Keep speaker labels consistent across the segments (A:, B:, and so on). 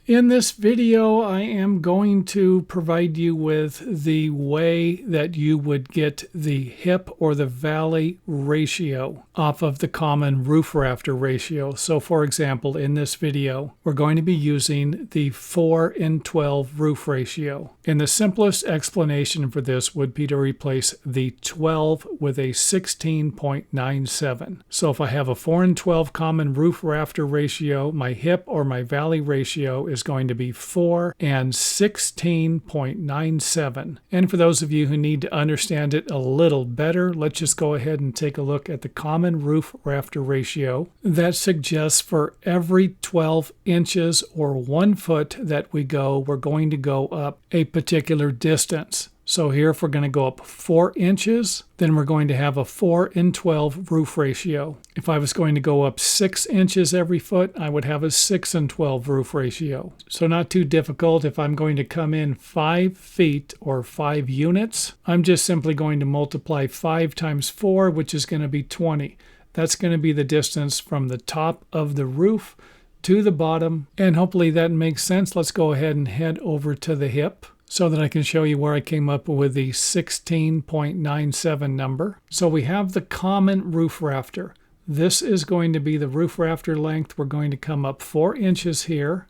A: In this video, I am going to provide you with the way that you would get the hip or the valley ratio off of the common roof rafter ratio. So for example, in this video, we're going to be using the 4:12 roof ratio. And the simplest explanation for this would be to replace the 12 with a 16.97. So if I have a 4:12 common roof rafter ratio, my hip or my valley ratio is going to be 4 and 16.97. And for those of you who need to understand it a little better, let's just go ahead and take a look at the common roof rafter ratio. That suggests for every 12 inches or 1 foot that we go, we're going to go up a particular distance. So here, if we're going to go up 4 inches, then we're going to have a 4:12 roof ratio. If I was going to go up 6 inches every foot, I would have a 6:12 roof ratio. So not too difficult. If I'm going to come in 5 feet or 5 units, I'm just simply going to multiply 5 times 4, which is going to be 20. That's going to be the distance from the top of the roof to the bottom. And hopefully that makes sense. Let's go ahead and head over to the hip, so that I can show you where I came up with the 16.97 number. So we have the common roof rafter. This is going to be the roof rafter length. We're going to come up 4 inches here.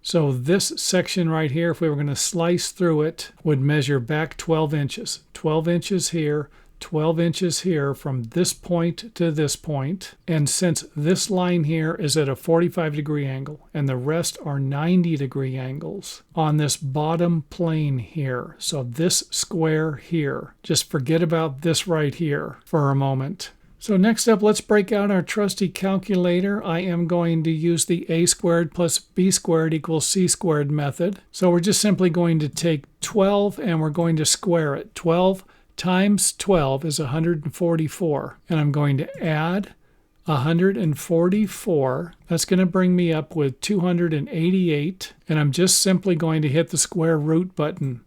A: So this section right here, if we were going to slice through it, would measure back 12 inches. 12 inches here, 12 inches here from this point to this point. And since this line here is at a 45-degree angle and the rest are 90-degree angles on this bottom plane here, so this square here, just forget about this right here for a moment. So next up, let's break out our trusty calculator. I am going to use the a squared plus b squared equals c squared method. So we're just simply going to take 12 and we're going to square it. 12 times 12 is 144, and I'm going to add 144. That's going to bring me up with 288, and I'm just simply going to hit the square root button.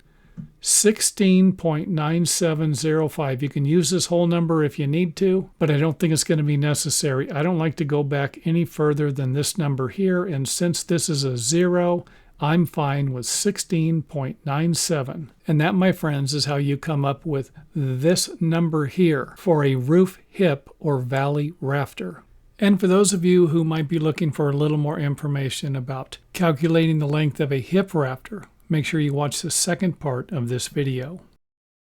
A: 16.9705. You can use this whole number if you need to, but I don't think it's going to be necessary. I don't like to go back any further than this number here, and since this is a 0, I'm fine with 16.97. And that, my friends, is how you come up with this number here for a roof hip or valley rafter. And for those of you who might be looking for a little more information about calculating the length of a hip rafter, make sure you watch the second part of this video.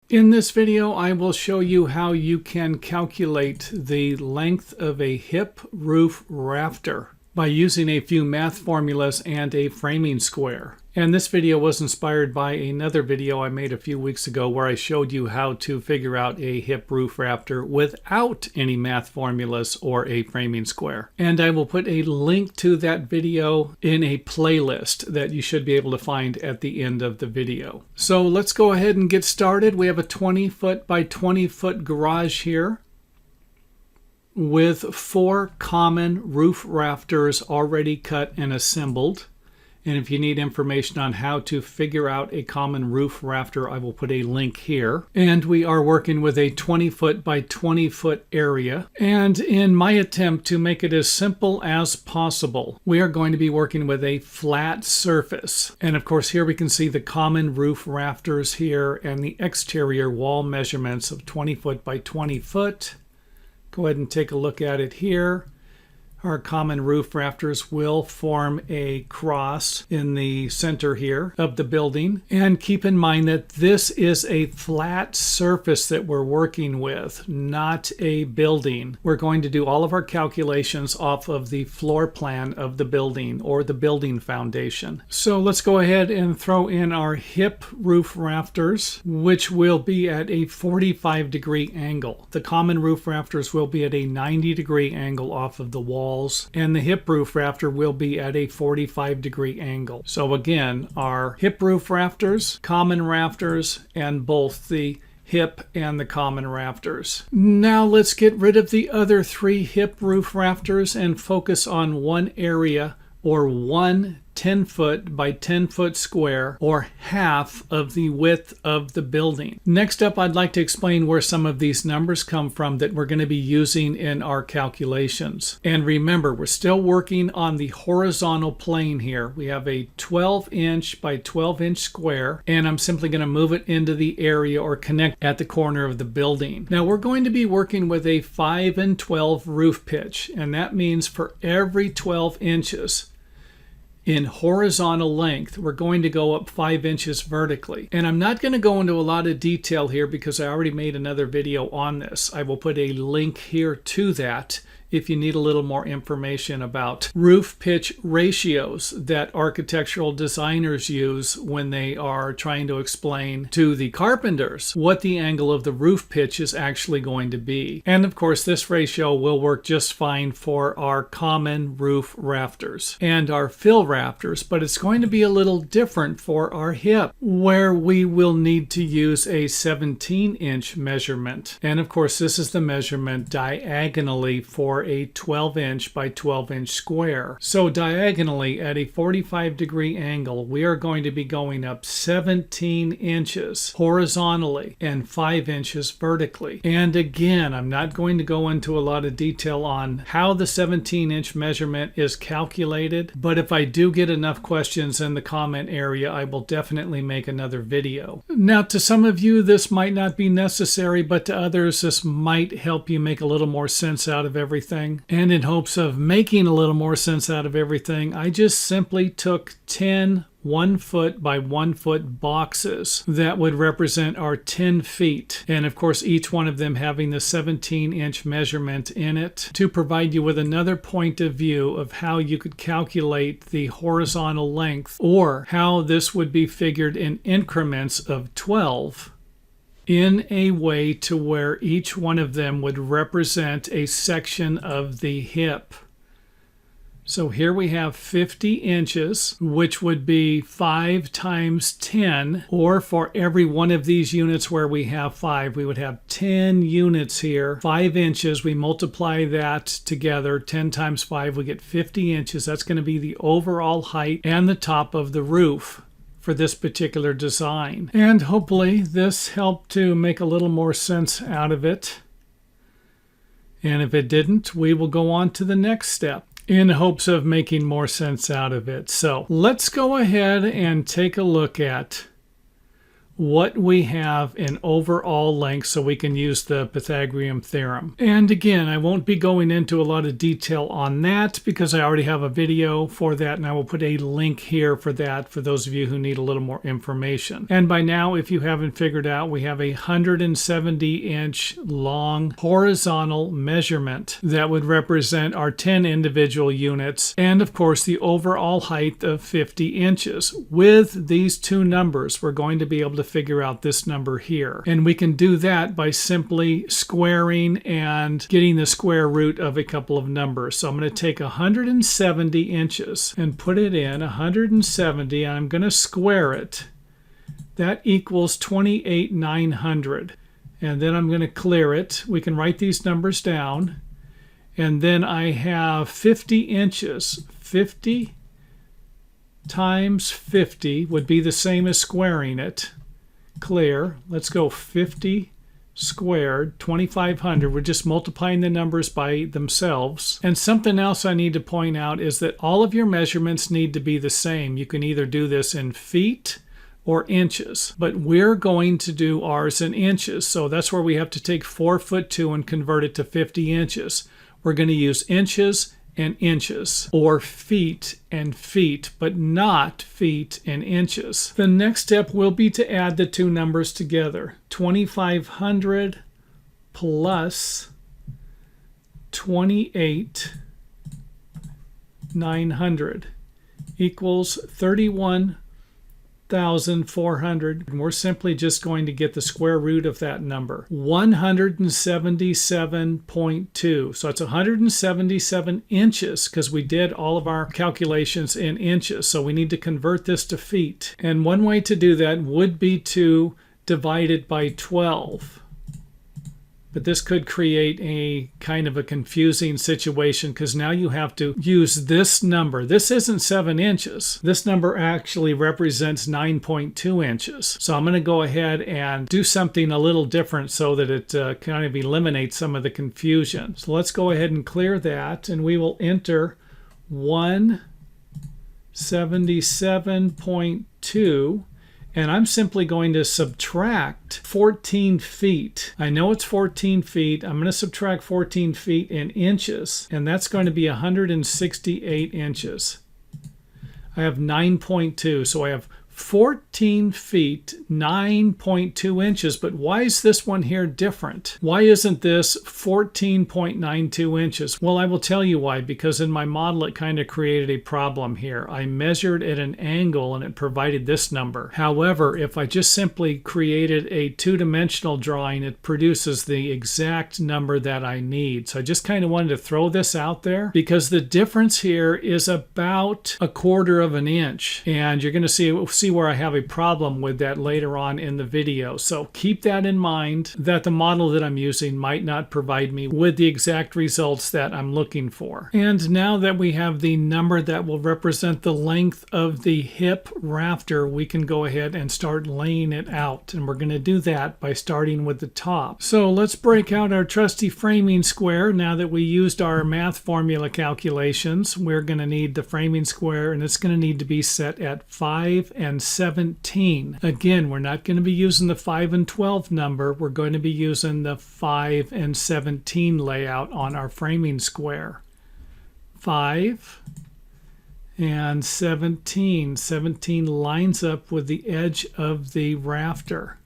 A: In this video, I will show you how you can calculate the length of a hip roof rafter by using a few math formulas and a framing square. And this video was inspired by another video I made a few weeks ago where I showed you how to figure out a hip roof rafter without any math formulas or a framing square. And I will put a link to that video in a playlist that you should be able to find at the end of the video. So let's go ahead and get started. We have a 20-foot by 20-foot garage here with 4 common roof rafters already cut and assembled. And if you need information on how to figure out a common roof rafter, I will put a link here. And we are working with a 20-foot by 20-foot area. And in my attempt to make it as simple as possible, we are going to be working with a flat surface. And of course, here we can see the common roof rafters here and the exterior wall measurements of 20 foot by 20 foot. Go ahead and take a look at it here. Our common roof rafters will form a cross in the center here of the building. And keep in mind that this is a flat surface that we're working with, not a building. We're going to do all of our calculations off of the floor plan of the building or the building foundation. So let's go ahead and throw in our hip roof rafters, which will be at a 45-degree angle. The common roof rafters will be at a 90-degree angle off of the wall, and the hip roof rafter will be at a 45-degree angle. So again, our hip roof rafters, common rafters, and both the hip and the common rafters. Now let's get rid of the other 3 hip roof rafters and focus on one area or one 10 foot by 10 foot square, or half of the width of the building. Next up, I'd like to explain where some of these numbers come from that we're going to be using in our calculations. And remember, we're still working on the horizontal plane here. We have a 12-inch by 12-inch square, and I'm simply going to move it into the area or connect at the corner of the building. Now we're going to be working with a 5 and 12 roof pitch, and that means for every 12 inches in horizontal length, we're going to go up 5 inches vertically. And I'm not going to go into a lot of detail here because I already made another video on this. I will put a link here to that if you need a little more information about roof pitch ratios that architectural designers use when they are trying to explain to the carpenters what the angle of the roof pitch is actually going to be. And of course, this ratio will work just fine for our common roof rafters and our fill rafters, but it's going to be a little different for our hip, where we will need to use a 17-inch measurement. And of course, this is the measurement diagonally for a 12-inch by 12-inch square. So diagonally at a 45-degree angle, we are going to be going up 17 inches horizontally and 5 inches vertically. And again, I'm not going to go into a lot of detail on how the 17-inch measurement is calculated, but if I do get enough questions in the comment area, I will definitely make another video. Now, to some of you, this might not be necessary, but to others, this might help you make a little more sense out of everything. And in hopes of making a little more sense out of everything, I just simply took 10 1-foot by 1-foot boxes that would represent our 10 feet. And of course, each one of them having the 17-inch measurement in it to provide you with another point of view of how you could calculate the horizontal length, or how this would be figured in increments of 12 in a way to where each one of them would represent a section of the hip. So here we have 50 inches, which would be 5 times 10, or for every one of these units where we have 5, we would have 10 units here. 5 inches, we multiply that together, 10 times 5, we get 50 inches. That's going to be the overall height and the top of the roof for this particular design. And hopefully this helped to make a little more sense out of it. And if it didn't, we will go on to the next step in hopes of making more sense out of it. So let's go ahead and take a look at what we have in overall length so we can use the Pythagorean theorem. And again, I won't be going into a lot of detail on that because I already have a video for that, and I will put a link here for that for those of you who need a little more information. And by now, if you haven't figured out, we have a 170-inch long horizontal measurement that would represent our 10 individual units, and of course the overall height of 50 inches. With these two numbers, we're going to be able to figure out this number here. And we can do that by simply squaring and getting the square root of a couple of numbers. So I'm going to take 170 inches and put it in 170, and I'm going to square it. That equals 28,900. And then I'm going to clear it. We can write these numbers down. And then I have 50 inches. 50 times 50 would be the same as squaring it. Clear. Let's go 50 squared, 2,500. We're just multiplying the numbers by themselves. And something else I need to point out is that all of your measurements need to be the same. You can either do this in feet or inches, but we're going to do ours in inches. So that's where we have to take 4'2" and convert it to 50 inches. We're going to use inches and inches, or feet and feet, but not feet and inches. The next step will be to add the two numbers together. 2,500 plus 28,900 equals 31,400. And we're simply just going to get the square root of that number, 177.2. So it's 177 inches because we did all of our calculations in inches. So we need to convert this to feet. And one way to do that would be to divide it by 12. But this could create a kind of a confusing situation because now you have to use this number. This isn't 7 inches. This number actually represents 9.2 inches. So I'm going to go ahead and do something a little different so that it kind of eliminates some of the confusion. So let's go ahead and clear that, and we will enter 177.2. And I'm simply going to subtract 14 feet. I know it's 14 feet. I'm going to subtract 14 feet in inches, and that's going to be 168 inches. I have 9.2, so I have 14 feet, 9.2 inches. But why is this one here different? Why isn't this 14.92 inches? Well, I will tell you why, because in my model it kind of created a problem here. I measured at an angle and it provided this number. However, if I just simply created a two-dimensional drawing, it produces the exact number that I need. So I just kind of wanted to throw this out there because the difference here is about 1/4 of an inch. And you're going to see where I have a problem with that later on in the video. So keep that in mind, that the model that I'm using might not provide me with the exact results that I'm looking for. And now that we have the number that will represent the length of the hip rafter, we can go ahead and start laying it out. And we're going to do that by starting with the top. So let's break out our trusty framing square. Now that we used our math formula calculations, we're going to need the framing square, and it's going to need to be set at 5 and 17. Again, we're not going to be using the 5 and 12 number. We're going to be using the 5 and 17 layout on our framing square. 5 and 17. 17 lines up with the edge of the rafter.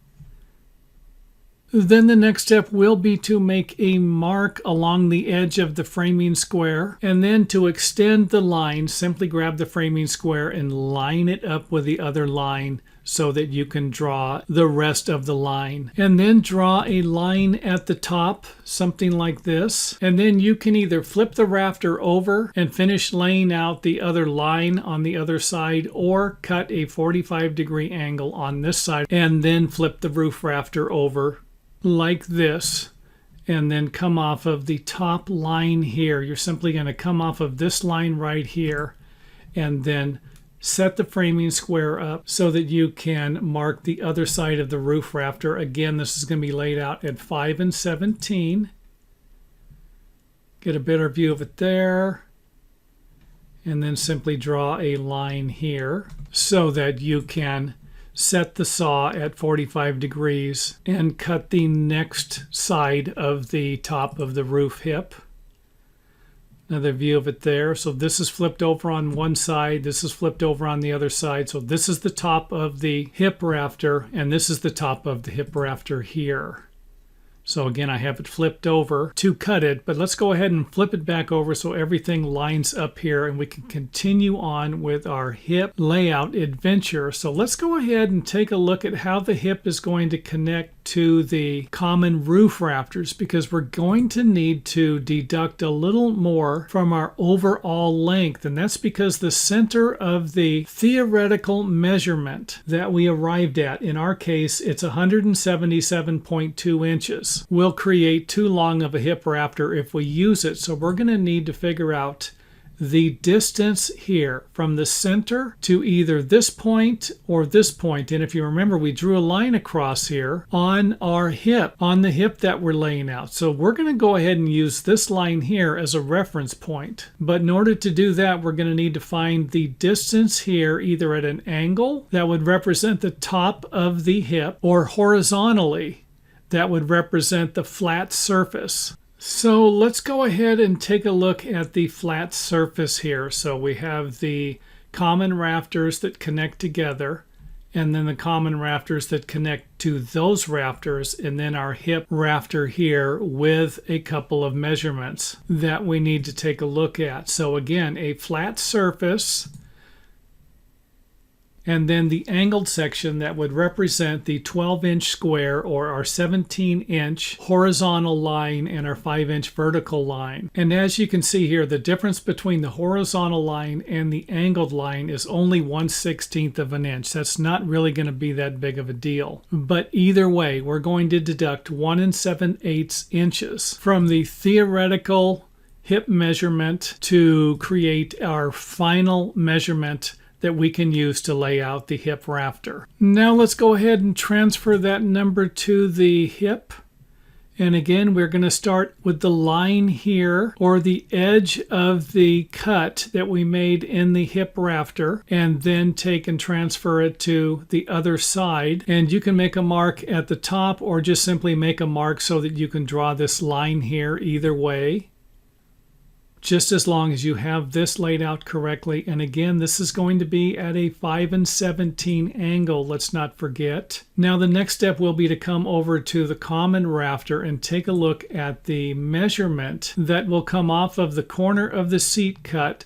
A: Then the next step will be to make a mark along the edge of the framing square, and then to extend the line, simply grab the framing square and line it up with the other line so that you can draw the rest of the line. And then draw a line at the top, something like this. And then you can either flip the rafter over and finish laying out the other line on the other side, or cut a 45-degree angle on this side and then flip the roof rafter over like this, and then come off of the top line here. You're simply going to come off of this line right here and then set the framing square up so that you can mark the other side of the roof rafter. Again, this is going to be laid out at 5 and 17. Get a better view of it there. And then simply draw a line here so that you can set the saw at 45 degrees and cut the next side of the top of the roof hip. Another view of it there. So this is flipped over on one side, this is flipped over on the other side. So this is the top of the hip rafter, and this is the top of the hip rafter here. So again, I have it flipped over to cut it, but let's go ahead and flip it back over so everything lines up here and we can continue on with our hip layout adventure. So let's go ahead and take a look at how the hip is going to connect to the common roof rafters, because we're going to need to deduct a little more from our overall length, and that's because the center of the theoretical measurement that we arrived at, in our case it's 177.2 inches, will create too long of a hip rafter if we use it. So we're going to need to figure out the distance here from the center to either this point or this point. And if you remember, we drew a line across here on our hip, on the hip that we're laying out. So we're going to go ahead and use this line here as a reference point. But in order to do that, we're going to need to find the distance here either at an angle that would represent the top of the hip, or horizontally that would represent the flat surface. So let's go ahead and take a look at the flat surface here. So we have the common rafters that connect together, and then the common rafters that connect to those rafters, and then our hip rafter here with a couple of measurements that we need to take a look at. So again, a flat surface and then the angled section that would represent the 12-inch square or our 17-inch horizontal line and our 5-inch vertical line. And as you can see here, the difference between the horizontal line and the angled line is only 1/16 of an inch. That's not really going to be that big of a deal. But either way, we're going to deduct 1 7/8 inches from the theoretical hip measurement to create our final measurement that we can use to lay out the hip rafter. Now let's go ahead and transfer that number to the hip. And again, we're going to start with the line here, or the edge of the cut that we made in the hip rafter, and then take and transfer it to the other side. And you can make a mark at the top or just simply make a mark so that you can draw this line here either way, just as long as you have this laid out correctly. And again, this is going to be at a 5 17 angle, let's not forget. Now the next step will be to come over to the common rafter and take a look at the measurement that will come off of the corner of the seat cut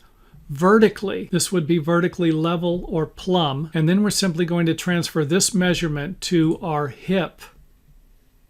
A: vertically. This would be vertically level or plumb, and then we're simply going to transfer this measurement to our hip,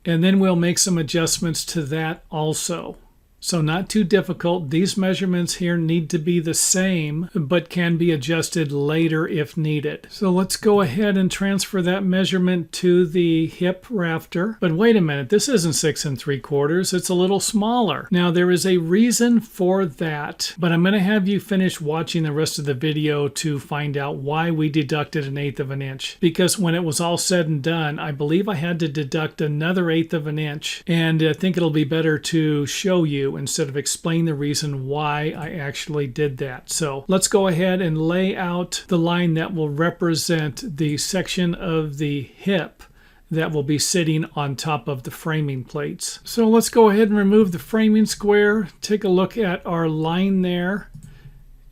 A: and then we'll make some adjustments to that also. So not too difficult. These measurements here need to be the same, but can be adjusted later if needed. So let's go ahead and transfer that measurement to the hip rafter. But wait a minute, this isn't 6 3/4. It's a little smaller. Now there is a reason for that, but I'm going to have you finish watching the rest of the video to find out why we deducted 1/8 of an inch. Because when it was all said and done, I believe I had to deduct another 1/8 of an inch. And I think it'll be better to show you instead of explain the reason why I actually did that. So let's go ahead and lay out the line that will represent the section of the hip that will be sitting on top of the framing plates. So let's go ahead and remove the framing square, take a look at our line there.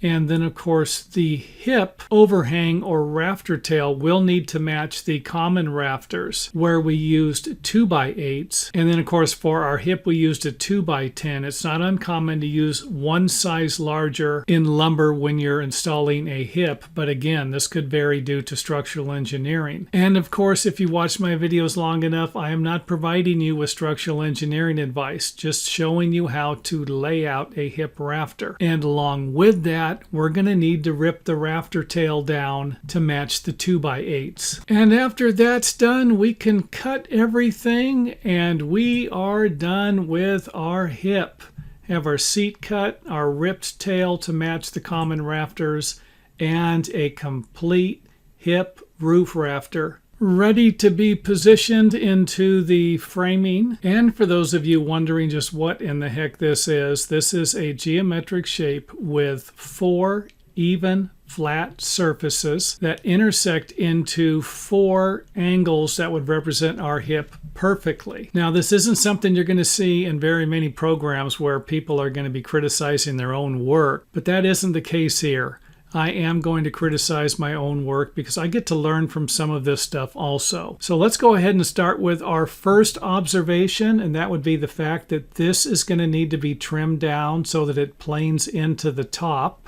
A: And then, of course, the hip overhang or rafter tail will need to match the common rafters where we used 2x8s. And then, of course, for our hip, we used a 2x10. It's not uncommon to use one size larger in lumber when you're installing a hip. But again, this could vary due to structural engineering. And of course, if you watch my videos long enough, I am not providing you with structural engineering advice, just showing you how to lay out a hip rafter. And along with that, we're going to need to rip the rafter tail down to match the 2x8s. And after that's done, we can cut everything and we are done with our hip. Have our seat cut, our ripped tail to match the common rafters, and a complete hip roof rafter ready to be positioned into the framing. And for those of you wondering just what in the heck this is a geometric shape with 4 even flat surfaces that intersect into 4 angles that would represent our hip perfectly. Now, this isn't something you're going to see in very many programs where people are going to be criticizing their own work, but that isn't the case here. I am going to criticize my own work because I get to learn from some of this stuff also. So let's go ahead and start with our first observation, and that would be the fact that this is going to need to be trimmed down so that it planes into the top,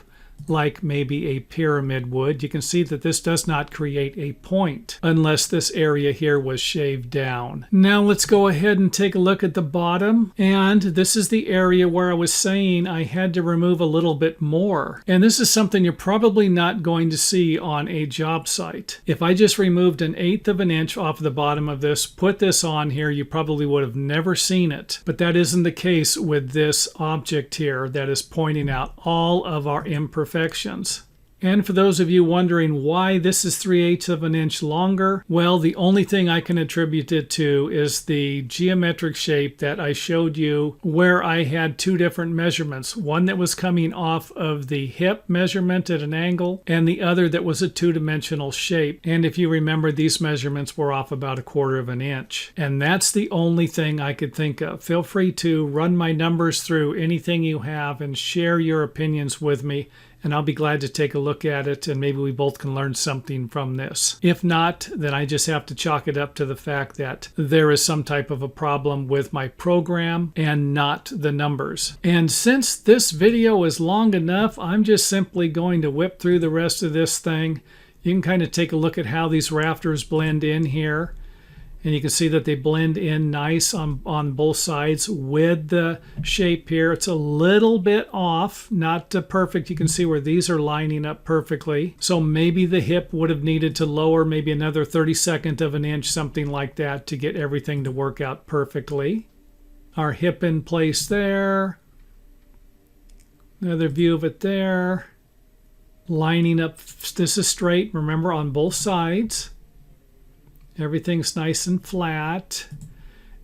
A: like maybe a pyramid would. You can see that this does not create a point unless this area here was shaved down. Now let's go ahead and take a look at the bottom, and this is the area where I was saying I had to remove a little bit more. And this is something you're probably not going to see on a job site. If I just removed 1/8 of an inch off the bottom of this, put this on here, you probably would have never seen it. But that isn't the case with this object here that is pointing out all of our imperfections. And for those of you wondering why this is 3/8 of an inch longer, well, the only thing I can attribute it to is the geometric shape that I showed you where I had 2 different measurements. One that was coming off of the hip measurement at an angle, and the other that was a 2-dimensional shape. And if you remember, these measurements were off about 1/4 of an inch. And that's the only thing I could think of. Feel free to run my numbers through anything you have and share your opinions with me, and I'll be glad to take a look at it, and maybe we both can learn something from this. If not, then I just have to chalk it up to the fact that there is some type of a problem with my program and not the numbers. And since this video is long enough, I'm just simply going to whip through the rest of this thing. You can kind of take a look at how these rafters blend in here. And you can see that they blend in nice on both sides with the shape here. It's a little bit off, not perfect. You can see where these are lining up perfectly. So maybe the hip would have needed to lower maybe another 32nd of an inch, something like that, to get everything to work out perfectly. Our hip in place there. Another view of it there. Lining up, this is straight, remember, on both sides. Everything's nice and flat.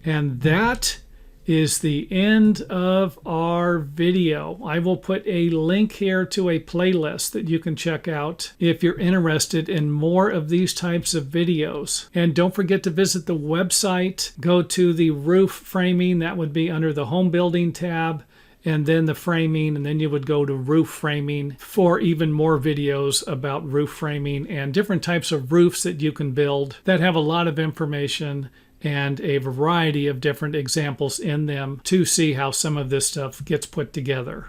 A: And that is the end of our video. I will put a link here to a playlist that you can check out if you're interested in more of these types of videos. And don't forget to visit the website. Go to the roof framing. That would be under the home building tab. And then the framing, and then you would go to roof framing for even more videos about roof framing and different types of roofs that you can build that have a lot of information and a variety of different examples in them to see how some of this stuff gets put together.